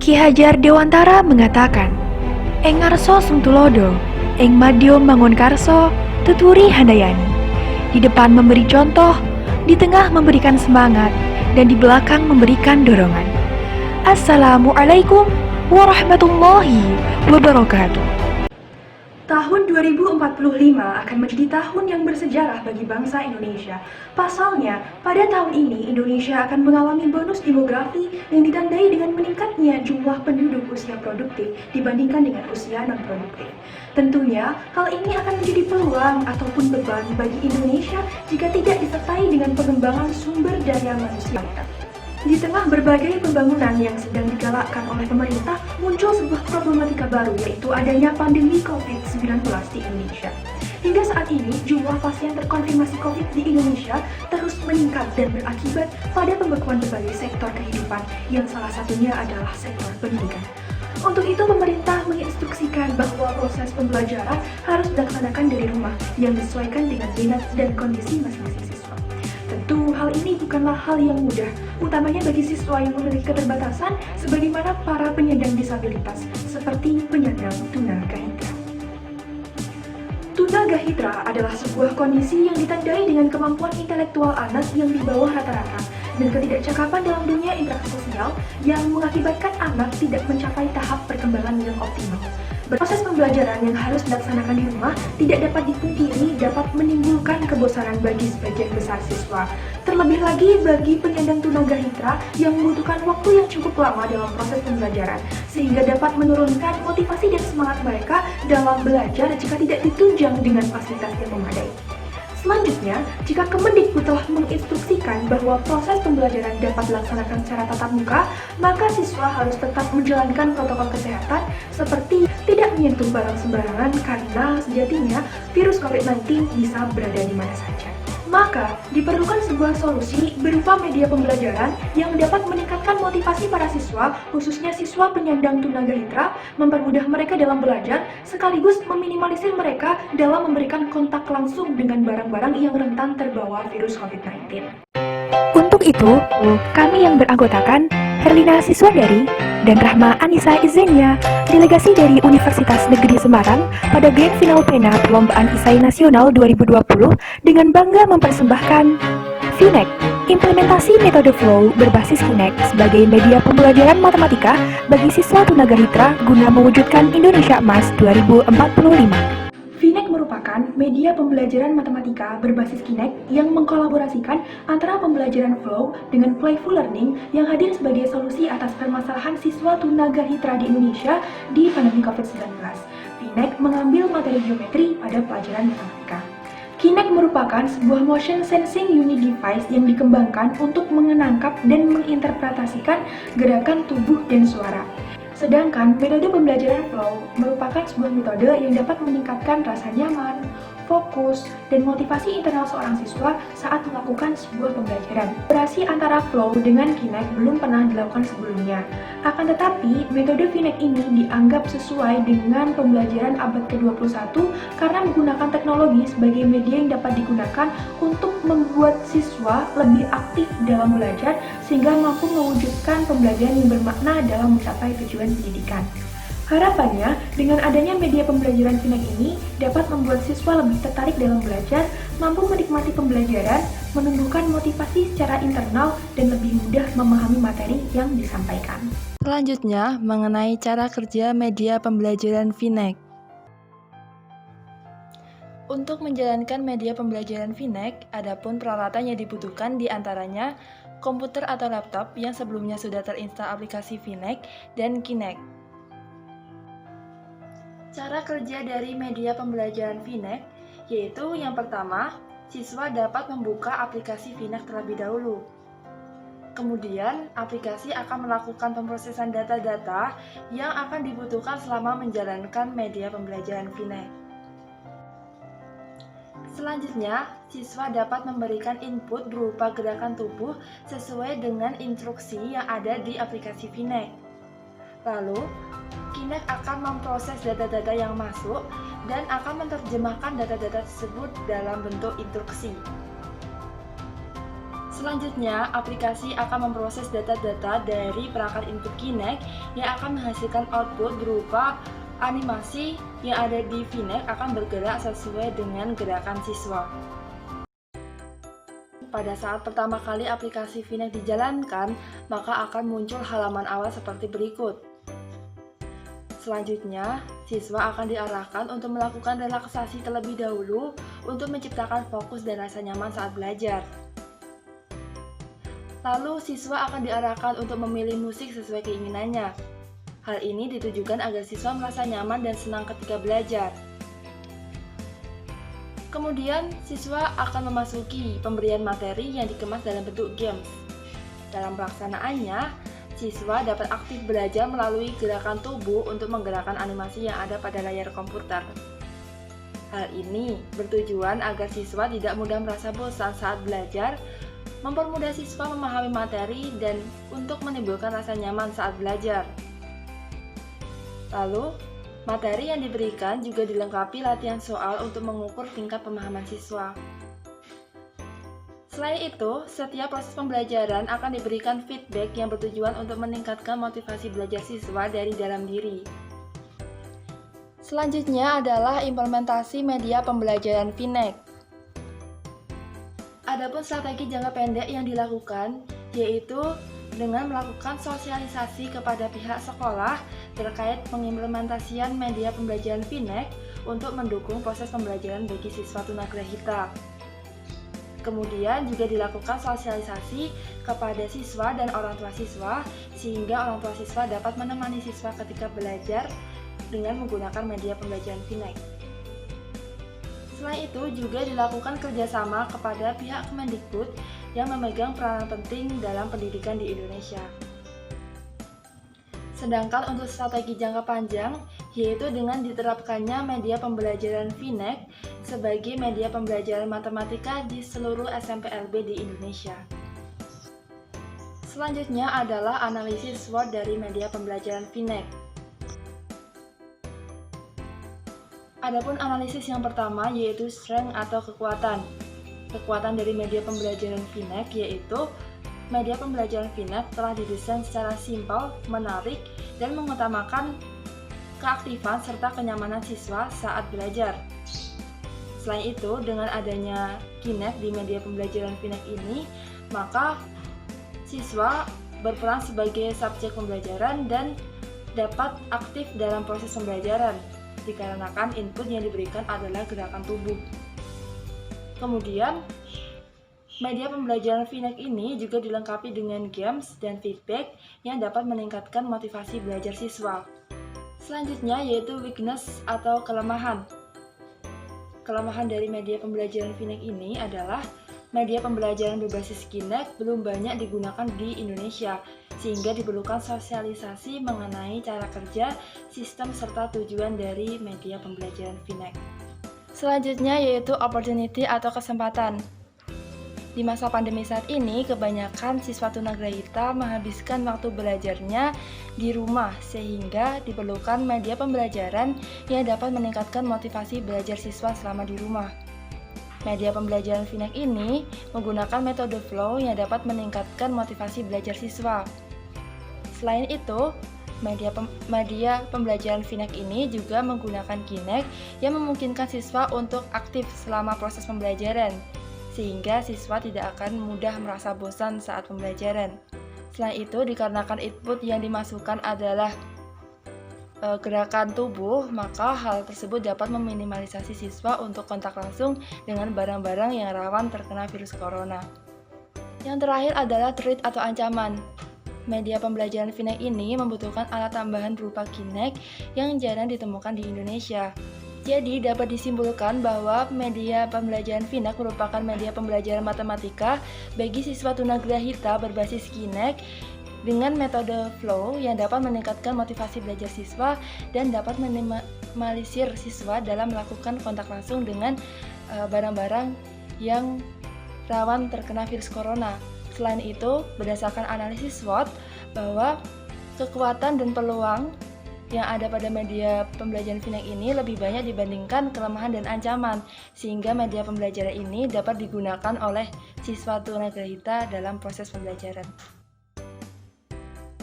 Ki Hajar Dewantara mengatakan, Eng ngarso sung tulodo, eng madyo mangun karso, tuturi handayani. Di depan memberi contoh, di tengah memberikan semangat, dan di belakang memberikan dorongan. Assalamualaikum warahmatullahi wabarakatuh. Tahun 2045 akan menjadi tahun yang bersejarah bagi bangsa Indonesia. Pasalnya, pada tahun ini Indonesia akan mengalami bonus demografi yang ditandai dengan meningkatnya jumlah penduduk usia produktif dibandingkan dengan usia non-produktif. Tentunya, hal ini akan menjadi peluang ataupun beban bagi Indonesia jika tidak disertai dengan pengembangan sumber daya manusia. Di tengah berbagai pembangunan yang sedang digalakkan oleh pemerintah, muncul sebuah problematika baru, yaitu adanya pandemi COVID-19 di Indonesia. Hingga saat ini, jumlah pasien terkonfirmasi COVID di Indonesia terus meningkat dan berakibat pada pembekuan berbagai sektor kehidupan, yang salah satunya adalah sektor pendidikan. Untuk itu, pemerintah menginstruksikan bahwa proses pembelajaran harus dilaksanakan dari rumah, yang disesuaikan dengan minat dan kondisi masing-masing siswa. Tentu hal ini bukanlah hal yang mudah, utamanya bagi siswa yang memiliki keterbatasan sebagaimana para penyandang disabilitas, seperti penyandang tunagrahita. Tunagrahita adalah sebuah kondisi yang ditandai dengan kemampuan intelektual anak yang di bawah rata-rata dan ketidakcakapan dalam dunia interaksi sosial yang mengakibatkan anak tidak mencapai tahap perkembangan yang optimal. Proses pembelajaran yang harus dilaksanakan di rumah tidak dapat dipungkiri dapat menimbulkan kebosanan bagi sebagian besar siswa. Terlebih lagi bagi penyandang tunagrahita yang membutuhkan waktu yang cukup lama dalam proses pembelajaran, sehingga dapat menurunkan motivasi dan semangat mereka dalam belajar jika tidak ditunjang dengan fasilitas yang memadai. Selanjutnya, jika Kemendikbud telah menginstruksikan bahwa proses pembelajaran dapat dilaksanakan secara tatap muka, maka siswa harus tetap menjalankan protokol kesehatan seperti tidak menyentuh barang sembarangan karena sejatinya virus COVID-19 bisa berada di mana saja. Maka, diperlukan sebuah solusi berupa media pembelajaran yang dapat meningkatkan motivasi para siswa, khususnya siswa penyandang tunagrahita, mempermudah mereka dalam belajar, sekaligus meminimalisir mereka dalam memberikan kontak langsung dengan barang-barang yang rentan terbawa virus COVID-19. Untuk itu, kami yang beranggotakan Herlina Siswandari dan Rahma Anissa Izenia, delegasi dari Universitas Negeri Semarang pada Grand Final Pena Perlombaan Isai Nasional 2020 dengan bangga mempersembahkan VNEC, implementasi metode flow berbasis KINEC sebagai media pembelajaran matematika bagi siswa tunagrahita guna mewujudkan Indonesia Emas 2045. VNEC merupakan media pembelajaran matematika berbasis KINEC yang mengkolaborasikan antara pembelajaran flow dengan playful learning yang hadir sebagai solusi atas permasalahan siswa tunagrahita di Indonesia di pandemi COVID-19. VNEC mengambil materi geometri pada pelajaran matematika. KINEC merupakan sebuah motion sensing unit device yang dikembangkan untuk mengenangkap dan menginterpretasikan gerakan tubuh dan suara. Sedangkan metode pembelajaran flow merupakan sebuah metode yang dapat meningkatkan rasa nyaman, fokus, dan motivasi internal seorang siswa saat melakukan sebuah pembelajaran. Kolaborasi antara flow dengan KINEC belum pernah dilakukan sebelumnya. Akan tetapi, metode VNEC ini dianggap sesuai dengan pembelajaran abad ke-21 karena menggunakan teknologi sebagai media yang dapat digunakan untuk membuat siswa lebih aktif dalam belajar sehingga mampu mewujudkan pembelajaran yang bermakna dalam mencapai tujuan pendidikan. Harapannya, dengan adanya media pembelajaran VNEC ini dapat membuat siswa lebih tertarik dalam belajar, mampu menikmati pembelajaran, menumbuhkan motivasi secara internal, dan lebih mudah memahami materi yang disampaikan. Selanjutnya, mengenai cara kerja media pembelajaran VNEC. Untuk menjalankan media pembelajaran VNEC, adapun peralatan yang dibutuhkan diantaranya komputer atau laptop yang sebelumnya sudah terinstal aplikasi VNEC dan KINEC. Cara kerja dari media pembelajaran VNEC yaitu yang pertama, siswa dapat membuka aplikasi VNEC terlebih dahulu. Kemudian, aplikasi akan melakukan pemrosesan data-data yang akan dibutuhkan selama menjalankan media pembelajaran VNEC. Selanjutnya, siswa dapat memberikan input berupa gerakan tubuh sesuai dengan instruksi yang ada di aplikasi VNEC. Lalu, KINEC akan memproses data-data yang masuk dan akan menerjemahkan data-data tersebut dalam bentuk instruksi. Selanjutnya, aplikasi akan memproses data-data dari perangkat input Kinect yang akan menghasilkan output berupa animasi yang ada di Kinect akan bergerak sesuai dengan gerakan siswa. Pada saat pertama kali aplikasi Kinect dijalankan, maka akan muncul halaman awal seperti berikut. Selanjutnya, siswa akan diarahkan untuk melakukan relaksasi terlebih dahulu untuk menciptakan fokus dan rasa nyaman saat belajar. Lalu, siswa akan diarahkan untuk memilih musik sesuai keinginannya. Hal ini ditujukan agar siswa merasa nyaman dan senang ketika belajar. Kemudian, siswa akan memasuki pemberian materi yang dikemas dalam bentuk games. Dalam pelaksanaannya, siswa dapat aktif belajar melalui gerakan tubuh untuk menggerakkan animasi yang ada pada layar komputer. Hal ini bertujuan agar siswa tidak mudah merasa bosan saat belajar, mempermudah siswa memahami materi, dan untuk menimbulkan rasa nyaman saat belajar. Lalu, materi yang diberikan juga dilengkapi latihan soal untuk mengukur tingkat pemahaman siswa. Selain itu, setiap proses pembelajaran akan diberikan feedback yang bertujuan untuk meningkatkan motivasi belajar siswa dari dalam diri. Selanjutnya adalah implementasi media pembelajaran Kinect. Adapun strategi jangka pendek yang dilakukan yaitu dengan melakukan sosialisasi kepada pihak sekolah terkait pengimplementasian media pembelajaran Kinect untuk mendukung proses pembelajaran bagi siswa tunagrahita. Kemudian juga dilakukan sosialisasi kepada siswa dan orang tua siswa sehingga orang tua siswa dapat menemani siswa ketika belajar dengan menggunakan media pembelajaran Kinect. Selain itu, juga dilakukan kerjasama kepada pihak Kemendikbud yang memegang peranan penting dalam pendidikan di Indonesia. Sedangkan untuk strategi jangka panjang, yaitu dengan diterapkannya media pembelajaran Kinect sebagai media pembelajaran matematika di seluruh SMPLB di Indonesia. Selanjutnya adalah analisis SWOT dari media pembelajaran Kinect. Adapun analisis yang pertama yaitu strength atau kekuatan. Kekuatan dari media pembelajaran Kinect yaitu media pembelajaran Kinect telah didesain secara simpel, menarik, dan mengutamakan keaktifan serta kenyamanan siswa saat belajar. Selain itu, dengan adanya Kinect di media pembelajaran Kinect ini, maka siswa berperan sebagai subjek pembelajaran dan dapat aktif dalam proses pembelajaran dikarenakan input yang diberikan adalah gerakan tubuh. Kemudian, media pembelajaran Kinect ini juga dilengkapi dengan games dan feedback yang dapat meningkatkan motivasi belajar siswa. Selanjutnya yaitu weakness atau kelemahan. Kelemahan dari media pembelajaran Kinect ini adalah media pembelajaran berbasis Kinect belum banyak digunakan di Indonesia, sehingga diperlukan sosialisasi mengenai cara kerja, sistem, serta tujuan dari media pembelajaran Kinect. Selanjutnya yaitu opportunity atau kesempatan. Di masa pandemi saat ini, kebanyakan siswa tunagrahita menghabiskan waktu belajarnya di rumah, sehingga diperlukan media pembelajaran yang dapat meningkatkan motivasi belajar siswa selama di rumah. Media pembelajaran Kinect ini menggunakan metode flow yang dapat meningkatkan motivasi belajar siswa. Selain itu, media pembelajaran Kinect ini juga menggunakan Kinect yang memungkinkan siswa untuk aktif selama proses pembelajaran, sehingga siswa tidak akan mudah merasa bosan saat pembelajaran. Selain itu, dikarenakan input yang dimasukkan adalah gerakan tubuh, maka hal tersebut dapat meminimalisasi siswa untuk kontak langsung dengan barang-barang yang rawan terkena virus corona. Yang terakhir adalah threat atau ancaman. Media pembelajaran Kinect ini membutuhkan alat tambahan berupa Kinect yang jarang ditemukan di Indonesia. Jadi dapat disimpulkan bahwa media pembelajaran Kinect merupakan media pembelajaran matematika bagi siswa tunagrahita berbasis Kinect dengan metode flow yang dapat meningkatkan motivasi belajar siswa dan dapat meminimalisir siswa dalam melakukan kontak langsung dengan barang-barang yang rawan terkena virus corona. Selain itu, berdasarkan analisis SWOT bahwa kekuatan dan peluang yang ada pada media pembelajaran Finek ini lebih banyak dibandingkan kelemahan dan ancaman, sehingga media pembelajaran ini dapat digunakan oleh siswa tunagrahita dalam proses pembelajaran.